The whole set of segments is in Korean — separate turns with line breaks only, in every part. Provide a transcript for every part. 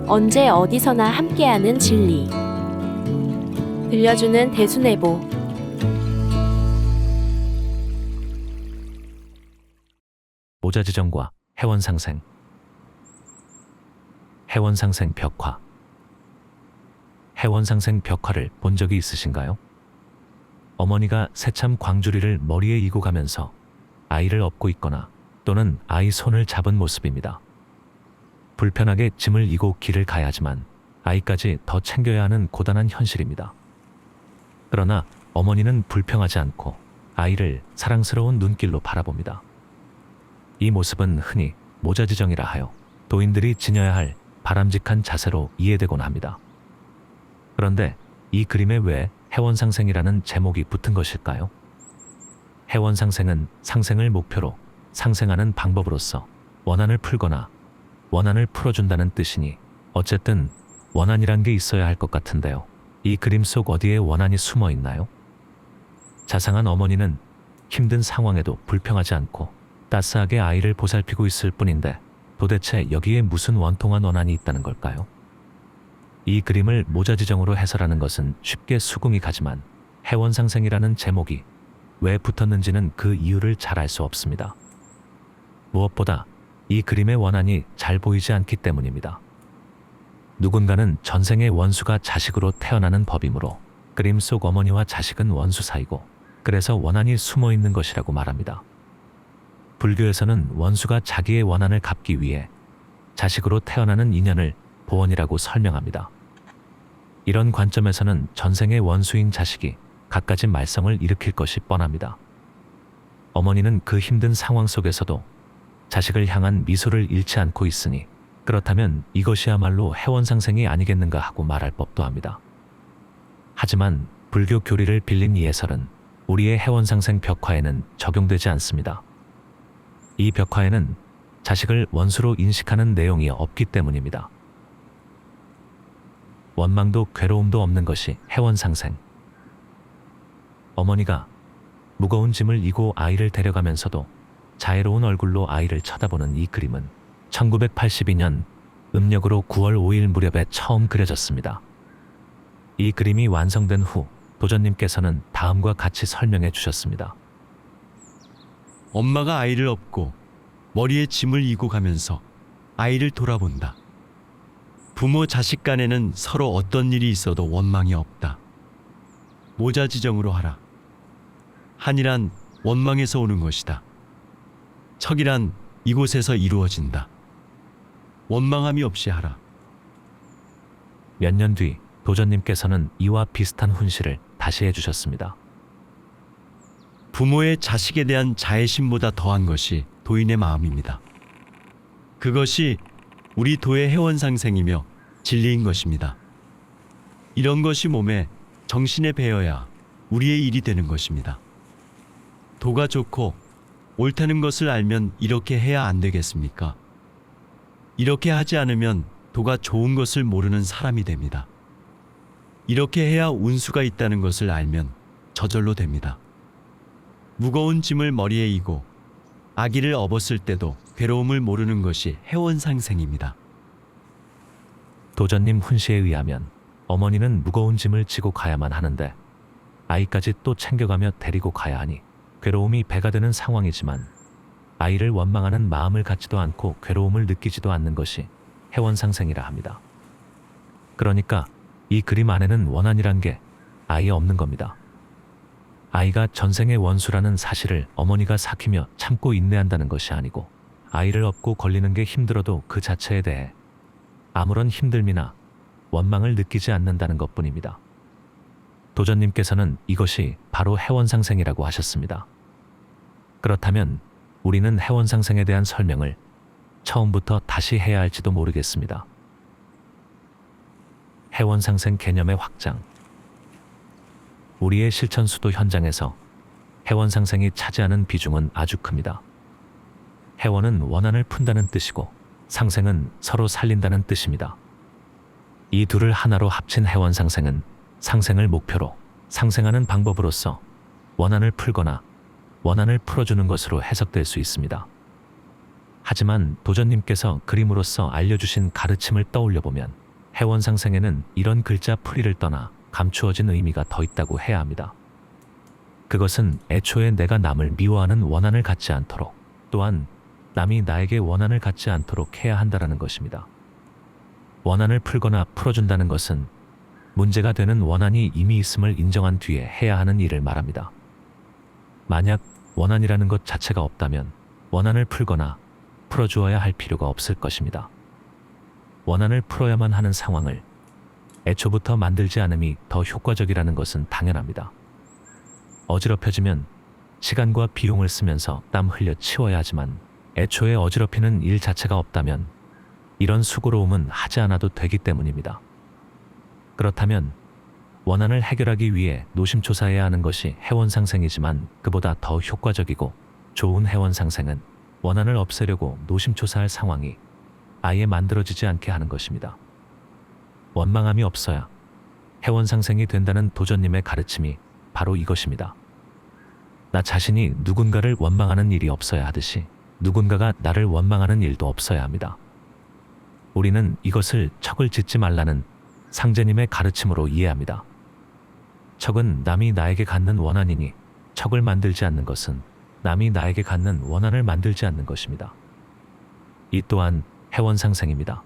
언제 어디서나 함께하는 진리. 들려주는 대수내보.
모자지정과 해원상생. 해원상생 벽화. 해원상생 벽화를 본 적이 있으신가요? 어머니가 새참 광주리를 머리에 이고 가면서 아이를 업고 있거나 또는 아이 손을 잡은 모습입니다. 불편하게 짐을 이고 길을 가야 하지만 아이까지 더 챙겨야 하는 고단한 현실입니다. 그러나 어머니는 불평하지 않고 아이를 사랑스러운 눈길로 바라봅니다. 이 모습은 흔히 모자지정이라 하여 도인들이 지녀야 할 바람직한 자세로 이해되곤 합니다. 그런데 이 그림에 왜 해원상생이라는 제목이 붙은 것일까요? 해원상생은 상생을 목표로 상생하는 방법으로서 원한을 풀거나 원한을 풀어준다는 뜻이니 어쨌든 원한이란 게 있어야 할 것 같은데요. 이 그림 속 어디에 원한이 숨어 있나요? 자상한 어머니는 힘든 상황에도 불평하지 않고 따스하게 아이를 보살피고 있을 뿐인데 도대체 여기에 무슨 원통한 원한이 있다는 걸까요? 이 그림을 모자지정으로 해설하는 것은 쉽게 수긍이 가지만 해원상생이라는 제목이 왜 붙었는지는 그 이유를 잘 알 수 없습니다. 무엇보다 이 그림의 원한이 잘 보이지 않기 때문입니다. 누군가는 전생의 원수가 자식으로 태어나는 법이므로 그림 속 어머니와 자식은 원수 사이고 그래서 원한이 숨어 있는 것이라고 말합니다. 불교에서는 원수가 자기의 원한을 갚기 위해 자식으로 태어나는 인연을 보원이라고 설명합니다. 이런 관점에서는 전생의 원수인 자식이 갖가지 말썽을 일으킬 것이 뻔합니다. 어머니는 그 힘든 상황 속에서도 자식을 향한 미소를 잃지 않고 있으니 그렇다면 이것이야말로 해원상생이 아니겠는가 하고 말할 법도 합니다. 하지만 불교 교리를 빌린 이 해설은 우리의 해원상생 벽화에는 적용되지 않습니다. 이 벽화에는 자식을 원수로 인식하는 내용이 없기 때문입니다. 원망도 괴로움도 없는 것이 해원상생. 어머니가 무거운 짐을 이고 아이를 데려가면서도 자애로운 얼굴로 아이를 쳐다보는 이 그림은 1982년 음력으로 9월 5일 무렵에 처음 그려졌습니다. 이 그림이 완성된 후 도전님께서는 다음과 같이 설명해 주셨습니다.
엄마가 아이를 업고 머리에 짐을 이고 가면서 아이를 돌아본다. 부모 자식 간에는 서로 어떤 일이 있어도 원망이 없다. 모자지정으로 하라. 한이란 원망에서 오는 것이다. 척이란 이곳에서 이루어진다. 원망함이 없이 하라.
몇 년 뒤 도전님께서는 이와 비슷한 훈시를 다시 해주셨습니다.
부모의 자식에 대한 자애심보다 더한 것이 도인의 마음입니다. 그것이 우리 도의 해원상생이며 진리인 것입니다. 이런 것이 몸에 정신에 배어야 우리의 일이 되는 것입니다. 도가 좋고 옳다는 것을 알면 이렇게 해야 안 되겠습니까? 이렇게 하지 않으면 도가 좋은 것을 모르는 사람이 됩니다. 이렇게 해야 운수가 있다는 것을 알면 저절로 됩니다. 무거운 짐을 머리에 이고 아기를 업었을 때도 괴로움을 모르는 것이 해원상생입니다.
도전님 훈시에 의하면 어머니는 무거운 짐을 지고 가야만 하는데 아이까지 또 챙겨가며 데리고 가야 하니 괴로움이 배가 되는 상황이지만 아이를 원망하는 마음을 갖지도 않고 괴로움을 느끼지도 않는 것이 해원상생이라 합니다. 그러니까 이 그림 안에는 원한이란 게 아예 없는 겁니다. 아이가 전생의 원수라는 사실을 어머니가 삭히며 참고 인내한다는 것이 아니고 아이를 업고 걸리는 게 힘들어도 그 자체에 대해 아무런 힘듦이나 원망을 느끼지 않는다는 것뿐입니다. 도전님께서는 이것이 바로 해원상생이라고 하셨습니다. 그렇다면 우리는 해원상생에 대한 설명을 처음부터 다시 해야 할지도 모르겠습니다. 해원상생 개념의 확장. 우리의 실천 수도 현장에서 해원상생이 차지하는 비중은 아주 큽니다. 해원은 원한을 푼다는 뜻이고 상생은 서로 살린다는 뜻입니다. 이 둘을 하나로 합친 해원상생은 상생을 목표로 상생하는 방법으로서 원한을 풀거나 원한을 풀어주는 것으로 해석될 수 있습니다. 하지만 도전님께서 그림으로써 알려주신 가르침을 떠올려보면 해원상생에는 이런 글자 풀이를 떠나 감추어진 의미가 더 있다고 해야 합니다. 그것은 애초에 내가 남을 미워하는 원한을 갖지 않도록, 또한 남이 나에게 원한을 갖지 않도록 해야 한다라는 것입니다. 원한을 풀거나 풀어준다는 것은 문제가 되는 원한이 이미 있음을 인정한 뒤에 해야 하는 일을 말합니다. 만약 원한이라는 것 자체가 없다면 원한을 풀거나 풀어주어야 할 필요가 없을 것입니다. 원한을 풀어야만 하는 상황을 애초부터 만들지 않음이 더 효과적이라는 것은 당연합니다. 어지럽혀지면 시간과 비용을 쓰면서 땀 흘려 치워야 하지만 애초에 어지럽히는 일 자체가 없다면 이런 수고로움은 하지 않아도 되기 때문입니다. 그렇다면 원한을 해결하기 위해 노심초사해야 하는 것이 해원상생이지만 그보다 더 효과적이고 좋은 해원상생은 원한을 없애려고 노심초사할 상황이 아예 만들어지지 않게 하는 것입니다. 원망함이 없어야 해원상생이 된다는 도전님의 가르침이 바로 이것입니다. 나 자신이 누군가를 원망하는 일이 없어야 하듯이 누군가가 나를 원망하는 일도 없어야 합니다. 우리는 이것을 척을 짓지 말라는 상제님의 가르침으로 이해합니다. 척은 남이 나에게 갖는 원한이니 척을 만들지 않는 것은 남이 나에게 갖는 원한을 만들지 않는 것입니다. 이 또한 해원상생입니다.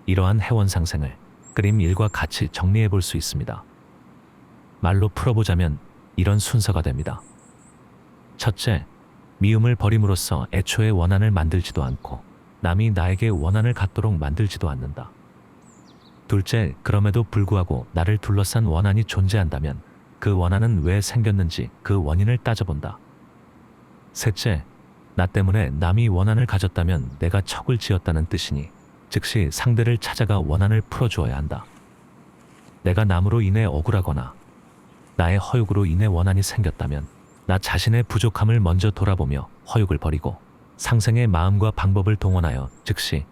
이러한 해원상생을 그림 1과 같이 정리해 볼 수 있습니다. 말로 풀어보자면 이런 순서가 됩니다. 첫째, 미움을 버림으로써 애초에 원한을 만들지도 않고 남이 나에게 원한을 갖도록 만들지도 않는다. 둘째, 그럼에도 불구하고 나를 둘러싼 원한이 존재한다면 그 원한은 왜 생겼는지 그 원인을 따져본다. 셋째, 나 때문에 남이 원한을 가졌다면 내가 척을 지었다는 뜻이니 즉시 상대를 찾아가 원한을 풀어주어야 한다. 내가 남으로 인해 억울하거나 나의 허욕으로 인해 원한이 생겼다면 나 자신의 부족함을 먼저 돌아보며 허욕을 버리고 상생의 마음과 방법을 동원하여 즉시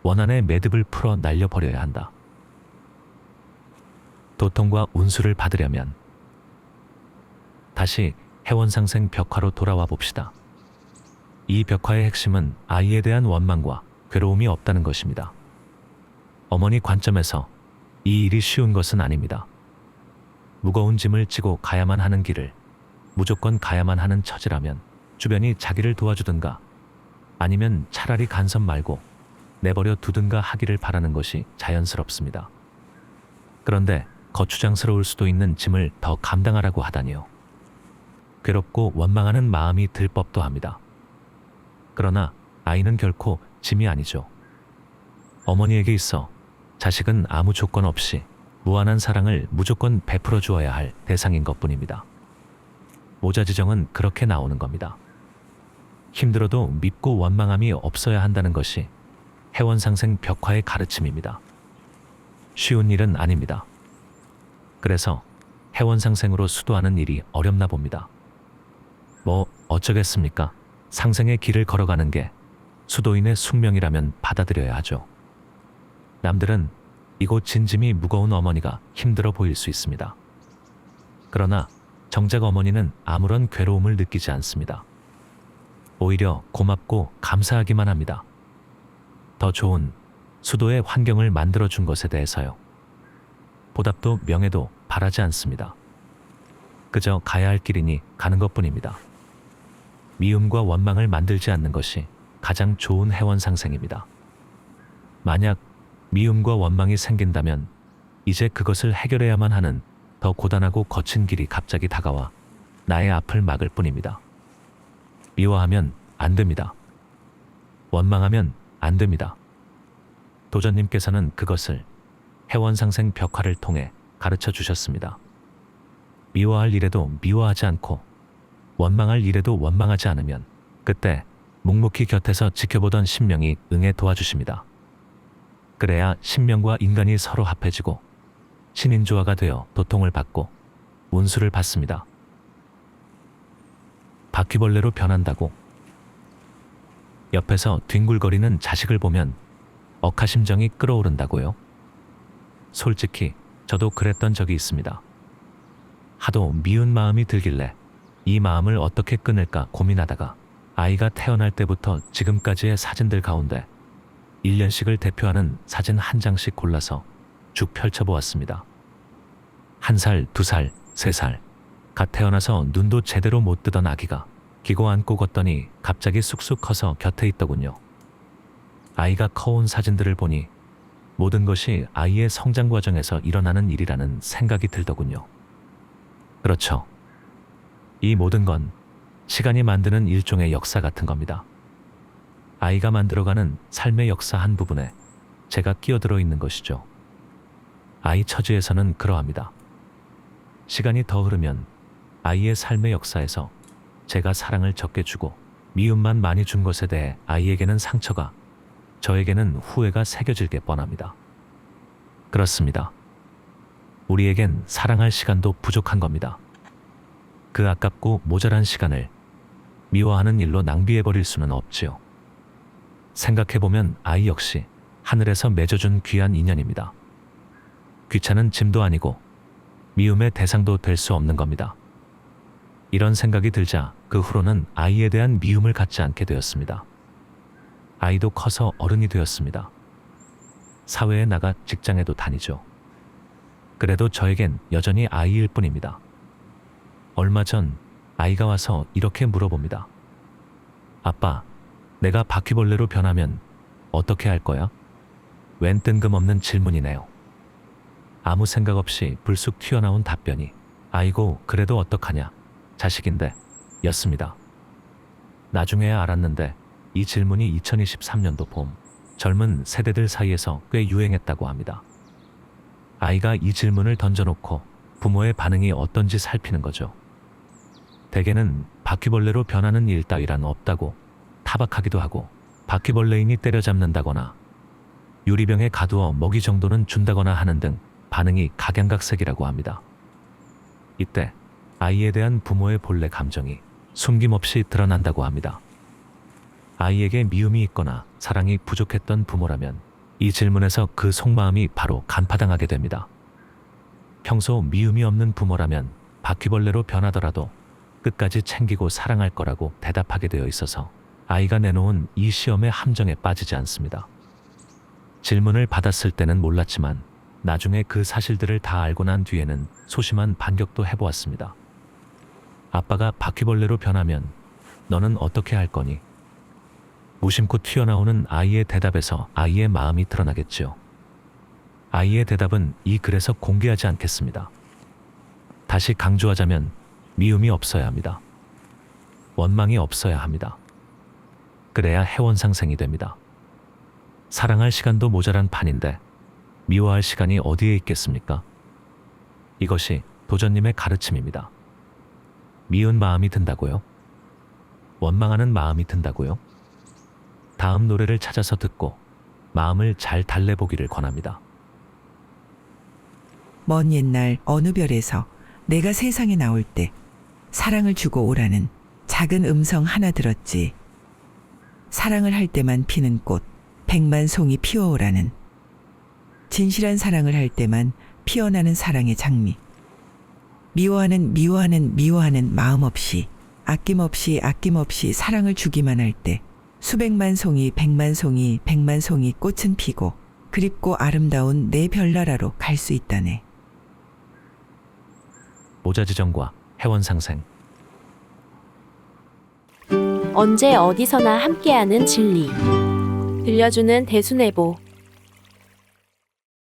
원한의 매듭을 풀어 날려버려야 한다. 도통과 운수를 받으려면 다시 해원상생 벽화로 돌아와 봅시다. 이 벽화의 핵심은 아이에 대한 원망과 괴로움이 없다는 것입니다. 어머니 관점에서 이 일이 쉬운 것은 아닙니다. 무거운 짐을 지고 가야만 하는 길을 무조건 가야만 하는 처지라면 주변이 자기를 도와주든가 아니면 차라리 간섭 말고 내버려 두든가 하기를 바라는 것이 자연스럽습니다. 그런데 거추장스러울 수도 있는 짐을 더 감당하라고 하다니요. 괴롭고 원망하는 마음이 들 법도 합니다. 그러나 아이는 결코 짐이 아니죠. 어머니에게 있어 자식은 아무 조건 없이 무한한 사랑을 무조건 베풀어 주어야 할 대상인 것뿐입니다. 모자지정은 그렇게 나오는 겁니다. 힘들어도 밉고 원망함이 없어야 한다는 것이 해원상생 벽화의 가르침입니다. 쉬운 일은 아닙니다. 그래서 해원상생으로 수도하는 일이 어렵나 봅니다. 뭐 어쩌겠습니까? 상생의 길을 걸어가는 게 수도인의 숙명이라면 받아들여야 하죠. 남들은 이곳 진짐이 무거운 어머니가 힘들어 보일 수 있습니다. 그러나 정작 어머니는 아무런 괴로움을 느끼지 않습니다. 오히려 고맙고 감사하기만 합니다. 더 좋은 수도의 환경을 만들어준 것에 대해서요. 보답도 명예도 바라지 않습니다. 그저 가야 할 길이니 가는 것뿐입니다. 미움과 원망을 만들지 않는 것이 가장 좋은 해원상생입니다. 만약 미움과 원망이 생긴다면 이제 그것을 해결해야만 하는 더 고단하고 거친 길이 갑자기 다가와 나의 앞을 막을 뿐입니다. 미워하면 안 됩니다. 원망하면 안 됩니다. 도전님께서는 그것을 해원상생 벽화를 통해 가르쳐 주셨습니다. 미워할 일에도 미워하지 않고 원망할 일에도 원망하지 않으면 그때 묵묵히 곁에서 지켜보던 신명이 응해 도와주십니다. 그래야 신명과 인간이 서로 합해지고 신인조화가 되어 도통을 받고 운수를 받습니다. 바퀴벌레로 변한다고 옆에서 뒹굴거리는 자식을 보면 억하심정이 끓어오른다고요? 솔직히 저도 그랬던 적이 있습니다. 하도 미운 마음이 들길래 이 마음을 어떻게 끊을까 고민하다가 아이가 태어날 때부터 지금까지의 사진들 가운데 1년씩을 대표하는 사진 한 장씩 골라서 쭉 펼쳐보았습니다. 1살, 2살, 3살, 갓 태어나서 눈도 제대로 못 뜨던 아기가 기고 안고 걷더니 갑자기 쑥쑥 커서 곁에 있더군요. 아이가 커온 사진들을 보니 모든 것이 아이의 성장 과정에서 일어나는 일이라는 생각이 들더군요. 그렇죠. 이 모든 건 시간이 만드는 일종의 역사 같은 겁니다. 아이가 만들어가는 삶의 역사 한 부분에 제가 끼어들어 있는 것이죠. 아이 처지에서는 그러합니다. 시간이 더 흐르면 아이의 삶의 역사에서 제가 사랑을 적게 주고 미움만 많이 준 것에 대해 아이에게는 상처가, 저에게는 후회가 새겨질 게 뻔합니다. 그렇습니다. 우리에겐 사랑할 시간도 부족한 겁니다. 그 아깝고 모자란 시간을 미워하는 일로 낭비해버릴 수는 없지요. 생각해보면 아이 역시 하늘에서 맺어준 귀한 인연입니다. 귀찮은 짐도 아니고 미움의 대상도 될 수 없는 겁니다. 이런 생각이 들자 그 후로는 아이에 대한 미움을 갖지 않게 되었습니다. 아이도 커서 어른이 되었습니다. 사회에 나가 직장에도 다니죠. 그래도 저에겐 여전히 아이일 뿐입니다. 얼마 전 아이가 와서 이렇게 물어봅니다. 아빠, 내가 바퀴벌레로 변하면 어떻게 할 거야? 웬 뜬금없는 질문이네요. 아무 생각 없이 불쑥 튀어나온 답변이 아이고 그래도 어떡하냐, 자식인데 였습니다. 나중에야 알았는데 이 질문이 2023년도 봄 젊은 세대들 사이에서 꽤 유행했다고 합니다. 아이가 이 질문을 던져놓고 부모의 반응이 어떤지 살피는 거죠. 대개는 바퀴벌레로 변하는 일 따위란 없다고 타박하기도 하고 바퀴벌레인이 때려잡는다거나 유리병에 가두어 먹이 정도는 준다거나 하는 등 반응이 각양각색이라고 합니다. 이때 아이에 대한 부모의 본래 감정이 숨김없이 드러난다고 합니다. 아이에게 미움이 있거나 사랑이 부족했던 부모라면 이 질문에서 그 속마음이 바로 간파당하게 됩니다. 평소 미움이 없는 부모라면 바퀴벌레로 변하더라도 끝까지 챙기고 사랑할 거라고 대답하게 되어 있어서 아이가 내놓은 이 시험의 함정에 빠지지 않습니다. 질문을 받았을 때는 몰랐지만 나중에 그 사실들을 다 알고 난 뒤에는 소심한 반격도 해보았습니다. 아빠가 바퀴벌레로 변하면 너는 어떻게 할 거니? 무심코 튀어나오는 아이의 대답에서 아이의 마음이 드러나겠지요. 아이의 대답은 이 글에서 공개하지 않겠습니다. 다시 강조하자면 미움이 없어야 합니다. 원망이 없어야 합니다. 그래야 해원상생이 됩니다. 사랑할 시간도 모자란 판인데 미워할 시간이 어디에 있겠습니까? 이것이 도전님의 가르침입니다. 미운 마음이 든다고요? 원망하는 마음이 든다고요? 다음 노래를 찾아서 듣고 마음을 잘 달래보기를 권합니다.
먼 옛날 어느 별에서 내가 세상에 나올 때 사랑을 주고 오라는 작은 음성 하나 들었지. 사랑을 할 때만 피는 꽃, 100만 송이 피어오라는. 진실한 사랑을 할 때만 피어나는 사랑의 장미. 미워하는 마음 없이 아낌없이 사랑을 주기만 할 때 수백만 송이, 100만 송이 꽃은 피고 그립고 아름다운 내 별나라로 갈 수 있다네.
모자지정과 해원상생.
언제 어디서나 함께하는 진리. 들려주는 대수내보.